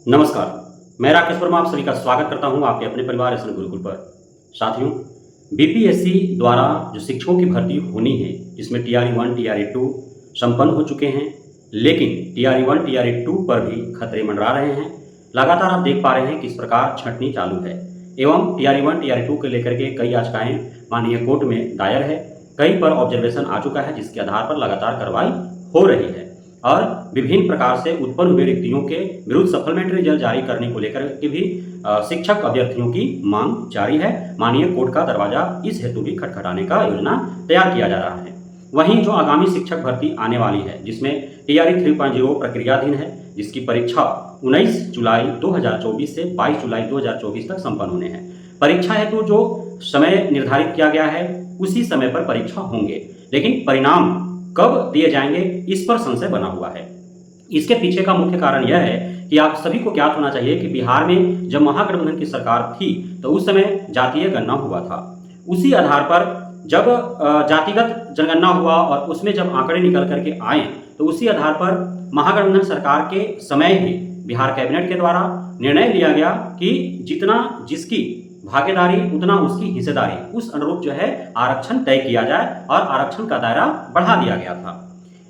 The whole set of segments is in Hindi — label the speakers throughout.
Speaker 1: नमस्कार, मैं राकेश वर्मा आप सभी का स्वागत करता हूं आपके अपने परिवार एसएन गुरुकुल पर। साथियों, बीपीएससी द्वारा जो शिक्षकों की भर्ती होनी है, जिसमें टीआरई 1, टीआरई 2 संपन्न हो चुके हैं, लेकिन टीआरई 1, टीआरई 2 पर भी खतरे मंडरा रहे हैं। लगातार आप देख पा रहे हैं किस प्रकार छंटनी चालू है एवं टीआरई 1, टीआरई 2 को लेकर के कई याचिकाएं माननीय कोर्ट में दायर है। कई पर ऑब्जर्वेशन आ चुका है, जिसके आधार पर लगातार कार्रवाई हो रही है और विभिन्न प्रकार से उत्पन्न हुए रिक्तियों के विरुद्ध सप्लीमेंट्री रिजल्ट जारी करने को लेकर के भी शिक्षक अभ्यर्थियों की मांग जारी है। माननीय कोर्ट का दरवाजा इस हेतु भी खटखटाने का योजना तैयार किया जा रहा है। वहीं जो आगामी शिक्षक भर्ती आने वाली है, जिसमें टीआरई 3.0 प्रक्रियाधीन है, जिसकी परीक्षा 19 जुलाई 2024 से 22 जुलाई 2024 तक संपन्न होने हैं। परीक्षा हेतु जो समय निर्धारित किया गया है उसी समय पर परीक्षा होंगे, लेकिन परिणाम कब दिए जाएंगे इस पर संशय बना हुआ है। इसके पीछे का मुख्य कारण यह है कि आप सभी को ज्ञात होना चाहिए कि बिहार में जब महागठबंधन की सरकार थी तो उस समय जातीय गणना हुआ था। उसी आधार पर जब जातिगत जनगणना हुआ और उसमें जब आंकड़े निकल करके आए तो उसी आधार पर महागठबंधन सरकार के समय ही बिहार कैबिनेट के द्वारा निर्णय लिया गया कि जितना जिसकी भागीदारी उतना उसकी हिस्सेदारी, उस अनुरूप जो है आरक्षण तय किया जाए और आरक्षण का दायरा बढ़ा दिया गया था।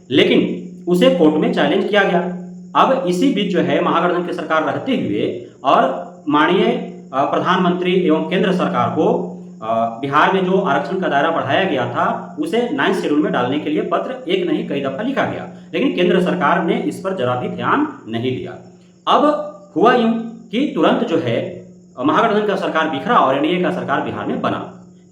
Speaker 1: लेकिन उसे कोर्ट में चैलेंज किया गया। अब इसी बीच जो है महागठबंधन की सरकार रहते हुए और माननीय प्रधानमंत्री एवं केंद्र सरकार को बिहार में जो आरक्षण का दायरा बढ़ाया गया था उसे 9th शेड्यूल में डालने के लिए पत्र एक नहीं कई दफा लिखा गया, लेकिन केंद्र सरकार ने इस पर जरा भी ध्यान नहीं दिया। अब हुआ यूं कि तुरंत जो है महागठबंधन का सरकार बिखरा और एनडीए का सरकार बिहार में बना।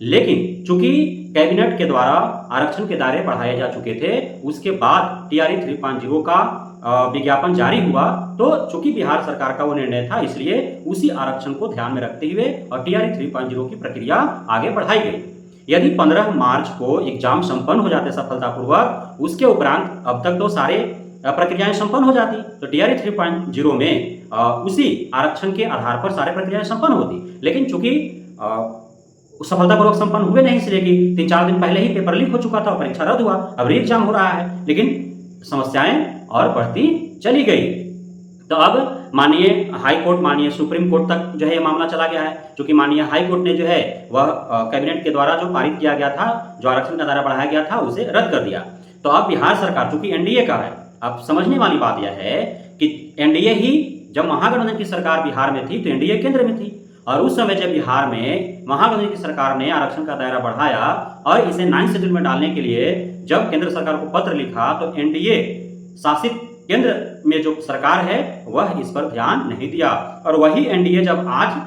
Speaker 1: लेकिन चूंकि कैबिनेट के द्वारा आरक्षण के दायरे बढ़ाए जा चुके थे, उसके बाद टीआरई 3.0 का विज्ञापन जारी हुआ, तो चूंकि बिहार सरकार का वो निर्णय था, इसलिए उसी आरक्षण को ध्यान में रखते हुए और टीआरई 3.0 की प्रक्रिया आगे बढ़ाई गई। यदि 15 मार्च को एग्जाम संपन्न हो जाते सफलतापूर्वक, उसके उपरांत अब तक तो सारे प्रक्रियाएं संपन्न हो जाती, तो टीआरई 3.0 में उसी आरक्षण के आधार पर सारे प्रक्रियाएं संपन्न होती। लेकिन चूंकि सफलतापूर्वक संपन्न हुए नहीं, इसलिए कि 3-4 दिन पहले ही पेपर लीक हो चुका था और परीक्षा रद्द हुआ, अब री एग्जाम हो रहा है, लेकिन समस्याएं और बढ़ती चली गई। तो अब माननीय हाई कोर्ट, माननीय सुप्रीम कोर्ट तक जो है ये मामला चला गया है, क्योंकि माननीय हाई कोर्ट ने जो है वह कैबिनेट के द्वारा जो पारित किया गया था, जो आरक्षण का दायरा बढ़ाया गया था, उसे रद्द कर दिया। तो अब बिहार सरकार चूंकि एनडीए का है, अब समझने वाली बात यह है कि एनडीए ही जब महागठबंधन की सरकार बिहार में थी तो एनडीए केंद्र में थी, और उस समय जब बिहार में महागठबंधन की सरकार ने आरक्षण का दायरा बढ़ाया और इसे 9th शेड्यूल में डालने के लिए जब केंद्र सरकार को पत्र लिखा, तो एनडीए शासित केंद्र में जो सरकार है वह इस पर ध्यान नहीं दिया। और वही एनडीए जब आज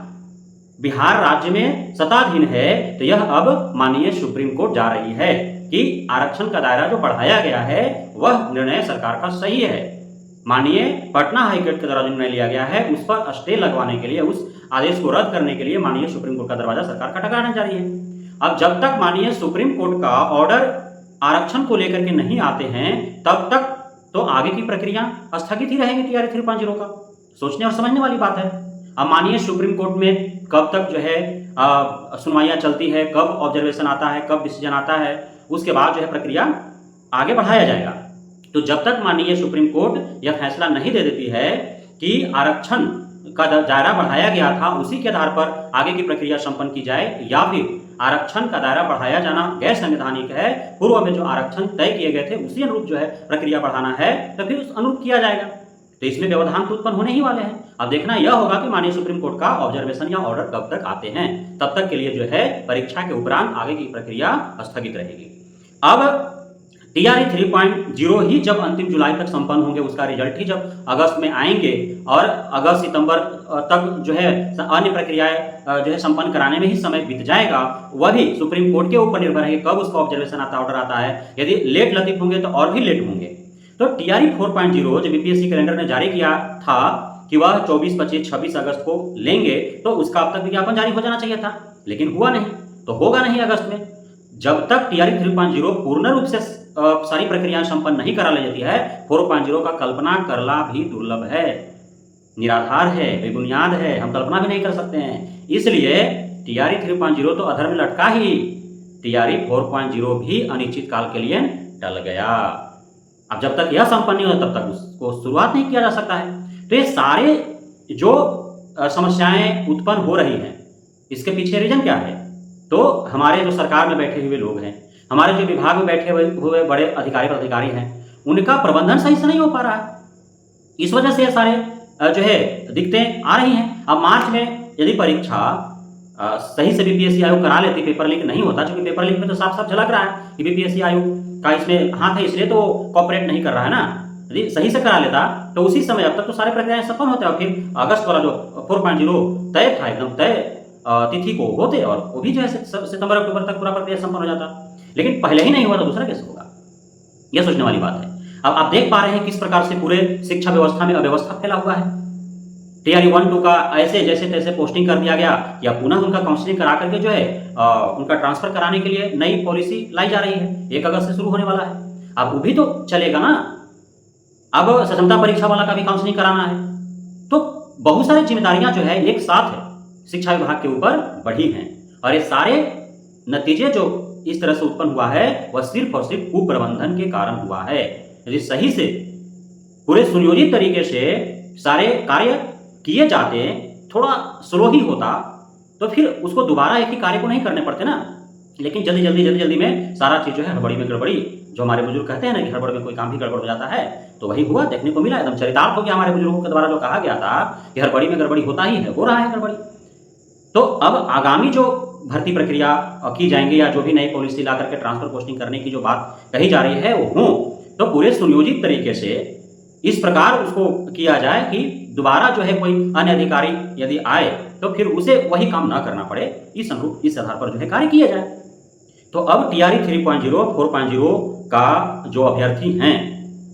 Speaker 1: बिहार राज्य में सत्ताधीन है, तो यह अब माननीय सुप्रीम कोर्ट जा रही है कि आरक्षण का दायरा जो बढ़ाया गया है वह निर्णय सरकार का सही है। माननीय पटना हाईकोर्ट के द्वारा जो निर्णय लिया गया है उस पर स्टे लगवाने के लिए, उस आदेश को रद्द करने के लिए माननीय सुप्रीम कोर्ट का दरवाजा सरकार खटखटाना जा रही है। अब जब तक माननीय सुप्रीम कोर्ट का ऑर्डर आरक्षण को लेकर के नहीं आते हैं, तब तक तो आगे की प्रक्रिया स्थगित ही रहेंगी टीआरई 3.0 का। सोचने और समझने वाली बात है। अब माननीय सुप्रीम कोर्ट में कब तक जो है सुनवाइयां चलती है, कब ऑब्जर्वेशन आता है, कब डिसीजन आता है, उसके बाद जो है प्रक्रिया आगे बढ़ाया जाएगा। तो जब तक माननीय सुप्रीम कोर्ट यह फैसला नहीं दे देती है कि आरक्षण का दायरा बढ़ाया गया था, उसी के आधार पर आगे की प्रक्रिया संपन्न की जाए, या फिर आरक्षण का दायरा बढ़ाया जाना गैर संवैधानिक है, पूर्व में जो आरक्षण तय किए गए थे उसी अनुरूप जो है प्रक्रिया बढ़ाना है, तो फिर उस अनुरूप किया जाएगा। तो इसमें व्यवधान तो उत्पन्न होने ही वाले हैं। अब देखना यह होगा कि माननीय सुप्रीम कोर्ट का ऑब्जर्वेशन या ऑर्डर कब तक आते हैं। तब तक के लिए जो है परीक्षा के उपरांत आगे की प्रक्रिया स्थगित रहेगी। अब टीआरई 3.0 ही जब अंतिम जुलाई तक संपन्न होंगे, उसका रिजल्ट ही जब अगस्त में आएंगे और अगस्त सितंबर तक जो है अन्य प्रक्रियाएं जो है संपन्न कराने में ही समय बीत जाएगा। वह भी सुप्रीम कोर्ट के ऊपर निर्भर है कब उसका ऑब्जर्वेशन आता, ऑर्डर आता है। यदि लेट लतीफ होंगे तो और भी लेट होंगे। तो टीआरई 4.0 जो बीपीएससी कैलेंडर ने जारी किया था कि वह 24, 25, 26 अगस्त को लेंगे, तो उसका अब तक विज्ञापन जारी हो जाना चाहिए था, लेकिन हुआ नहीं, तो होगा नहीं अगस्त में। जब तक टीआरई 3.0 पूर्ण रूप से सारी प्रक्रियाएं संपन्न नहीं करा ली जाती है, 4.0 का कल्पना करना भी दुर्लभ है, निराधार है, बेबुनियाद है, हम कल्पना भी नहीं कर सकते हैं। इसलिए टीआरई 3.0 तो अधर में लटका ही, टीआरई 4.0 भी अनिश्चित काल के लिए टल गया। अब जब तक यह संपन्न नहीं हो तब तक उसको शुरुआत नहीं किया जा सकता है। तो ये सारे जो समस्याएं उत्पन्न हो रही हैं, इसके पीछे रीजन क्या है? तो हमारे जो सरकार में बैठे हुए लोग हैं, हमारे जो विभाग में बैठे हुए बड़े अधिकारी हैं, उनका प्रबंधन सही से नहीं हो पा रहा है। इस वजह से ये सारे जो है दिक्कतें आ रही हैं। अब मार्च में यदि परीक्षा सही से बीपीएससी आयोग करा लेती, पेपर लीक नहीं होता, क्योंकि पेपर लीक में तो साफ साफ झलक रहा है कि बीपीएससी आयोग का इसमें हाथ है, इसलिए तो कॉपरेट नहीं कर रहा है ना। यदि सही से करा लेता तो उसी समय अब तक तो सारे प्रक्रियाएं सफल होते और फिर अगस्त वाला जो 4.0 तय था, एकदम तय तिथि को होते और वो भी जो है सितंबर अक्टूबर तक पूरा प्रक्रिया संपन्न हो जाता। लेकिन पहले ही नहीं हुआ तो दूसरा कैसे होगा? यह सोचने वाली बात है। अब आप देख पा रहे हैं किस प्रकार से पूरे शिक्षा व्यवस्था में अव्यवस्था फैला हुआ है। टीआरई 1-2 का ऐसे जैसे तैसे पोस्टिंग कर दिया गया या पुनः उनका काउंसलिंग करा करके जो है उनका ट्रांसफर कराने के लिए नई पॉलिसी लाई जा रही है। 1 अगस्त से शुरू होने वाला है। अब वो भी तो चलेगा ना। अब सक्षमता परीक्षा वाला का भी काउंसलिंग कराना है। तो बहुत सारी जिम्मेदारियां जो है एक साथ शिक्षा विभाग के ऊपर बढ़ी हैं और ये सारे नतीजे जो इस तरह से उत्पन्न हुआ है वह सिर्फ और सिर्फ कुप्रबंधन के कारण हुआ है। यदि सही से पूरे सुनियोजित तरीके से सारे कार्य किए जाते, थोड़ा स्लो ही होता तो फिर उसको दोबारा एक ही कार्य को नहीं करने पड़ते ना। लेकिन जल्दी में सारा चीज जो है हड़बड़ी में गड़बड़ी, जो हमारे बुजुर्ग कहते हैं ना कि हड़बड़ में कोई काम भी गड़बड़ हो जाता है, तो वही हुआ, देखने को मिला। एकदम चरितार्थ हो गया हमारे बुजुर्गों के द्वारा जो कहा गया था कि हड़बड़ी में गड़बड़ी होता ही है, हो रहा है गड़बड़ी। तो अब आगामी जो भर्ती प्रक्रिया की जाएंगी या जो भी नई पॉलिसी ला करके ट्रांसफर पोस्टिंग करने की जो बात कही जा रही है वो हो तो पूरे सुनियोजित तरीके से इस प्रकार उसको किया जाए कि दोबारा जो है कोई अन्य अधिकारी यदि आए तो फिर उसे वही काम ना करना पड़े। इस अनुरूप इस आधार पर जो है कार्य किया जाए। तो अब टीआरई 3.0 4.0 का जो अभ्यर्थी हैं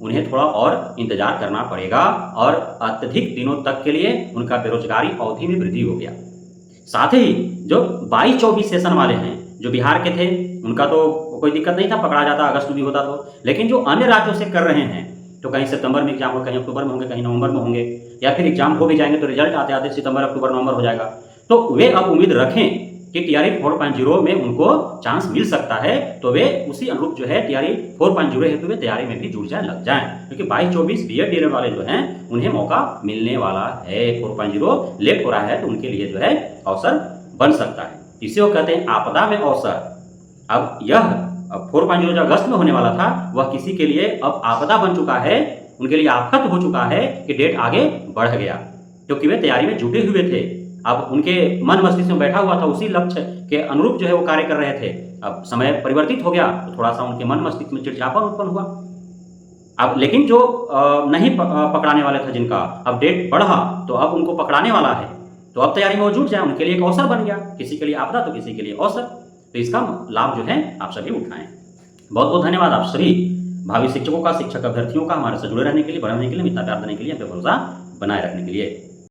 Speaker 1: उन्हें थोड़ा और इंतजार करना पड़ेगा और अत्यधिक दिनों तक के लिए उनका बेरोजगारी अवधि में वृद्धि हो गया। साथ ही जो 22-24 सेशन वाले हैं जो बिहार के थे उनका तो कोई दिक्कत नहीं था, पकड़ा जाता, अगस्त में भी होता तो। लेकिन जो अन्य राज्यों से कर रहे हैं तो कहीं सितंबर में एग्जाम हो, कहीं अक्टूबर में होंगे, कहीं नवंबर में होंगे, या फिर एग्जाम हो भी जाएंगे तो रिजल्ट आते आते सितंबर अक्टूबर नवंबर हो जाएगा। तो वे अब उम्मीद रखें कि टीआरई 4.0 में उनको चांस मिल सकता है, तो वे उसी अनुरूप जो है टीआरई 4.0 हेतु वे तैयारी में भी जुट जाए, लग जाएं, क्योंकि 22-24 बीएड डीएलएड वाले जो हैं उन्हें मौका मिलने वाला है। 4.0 लेट हो रहा है तो उनके लिए जो है अवसर बन सकता है। इसे वो कहते हैं आपदा में अवसर। अब यह 4.0 जो अगस्त में होने वाला था वह किसी के लिए अब आपदा बन चुका है, उनके लिए आफत हो चुका है कि डेट आगे बढ़ गया, क्योंकि वे तैयारी में जुटे हुए थे। अब उनके मन मस्तिष्क में बैठा हुआ था, उसी लक्ष्य के अनुरूप जो है वो कार्य कर रहे थे। अब समय परिवर्तित हो गया तो थोड़ा सा उनके मन मस्तिष्क में चिड़चिड़ापन उत्पन्न हुआ। अब लेकिन जो नहीं पकड़ाने वाले थे जिनका अब डेट बढ़ा तो अब उनको पकड़ाने वाला है, तो अब तैयारी में वो जुट जाए, उनके लिए एक अवसर बन गया। किसी के लिए आपदा तो किसी के लिए अवसर। तो इसका लाभ जो है आप सभी उठाएं। बहुत बहुत धन्यवाद आप सभी भावी शिक्षकों का, शिक्षक अभ्यर्थियों का हमारे से जुड़े रहने के लिए, बढ़ने के लिए, इतना प्यार देने के लिए, भरोसा बनाए रखने के लिए।